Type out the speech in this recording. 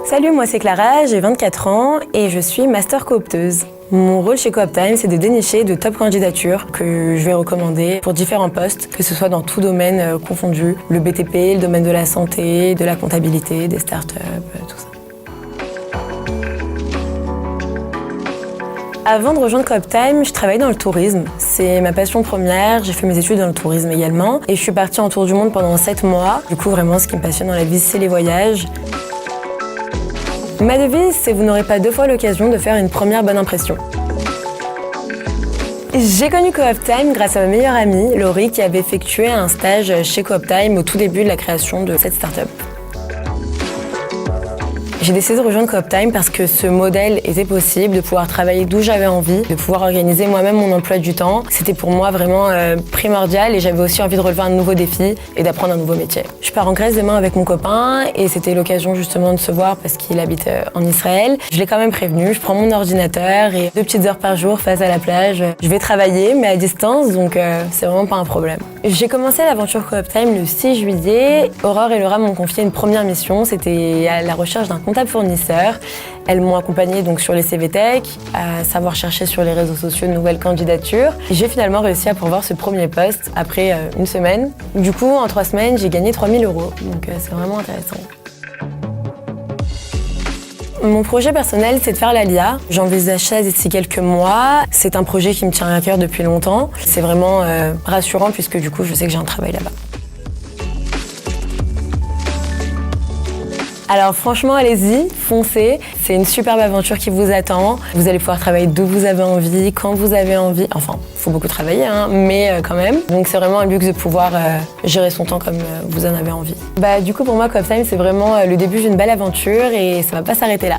Salut, moi c'est Clara, j'ai 24 ans et je suis master coopteuse. Mon rôle chez Cooptime, c'est de dénicher de top candidatures que je vais recommander pour différents postes, que ce soit dans tout domaine confondu, le BTP, le domaine de la santé, de la comptabilité, des startups, tout ça. Avant de rejoindre Cooptime, je travaillais dans le tourisme. C'est ma passion première, j'ai fait mes études dans le tourisme également et je suis partie en tour du monde pendant 7 mois. Du coup, vraiment, ce qui me passionne dans la vie, c'est les voyages. Ma devise, c'est vous n'aurez pas 2 fois l'occasion de faire une première bonne impression. J'ai connu Cooptime grâce à ma meilleure amie, Laurie, qui avait effectué un stage chez Cooptime au tout début de la création de cette start-up. J'ai décidé de rejoindre Cooptime parce que ce modèle était possible, de pouvoir travailler d'où j'avais envie, de pouvoir organiser moi-même mon emploi du temps. C'était pour moi vraiment primordial et j'avais aussi envie de relever un nouveau défi et d'apprendre un nouveau métier. Je pars en Grèce demain avec mon copain et c'était l'occasion justement de se voir parce qu'il habite en Israël. Je l'ai quand même prévenu, je prends mon ordinateur et 2 petites heures par jour face à la plage. Je vais travailler mais à distance donc c'est vraiment pas un problème. J'ai commencé l'aventure Cooptime le 6 juillet. Aurore et Laura m'ont confié une première mission, c'était à la recherche d'un comptable fournisseur. Elles m'ont accompagnée donc sur les CVTech, à savoir chercher sur les réseaux sociaux de nouvelles candidatures. J'ai finalement réussi à pourvoir ce premier poste après une semaine. Du coup, en 3 semaines, j'ai gagné 3 000 €, donc c'est vraiment intéressant. Mon projet personnel, c'est de faire l'ALIA. J'envisage ça d'ici quelques mois. C'est un projet qui me tient à cœur depuis longtemps. C'est vraiment rassurant puisque du coup, je sais que j'ai un travail là-bas. Alors franchement, allez-y, foncez. C'est une superbe aventure qui vous attend. Vous allez pouvoir travailler d'où vous avez envie, quand vous avez envie. Enfin, il faut beaucoup travailler, mais quand même. Donc c'est vraiment un luxe de pouvoir gérer son temps comme vous en avez envie. Du coup, pour moi, Cooptime, c'est vraiment le début d'une belle aventure et ça va pas s'arrêter là.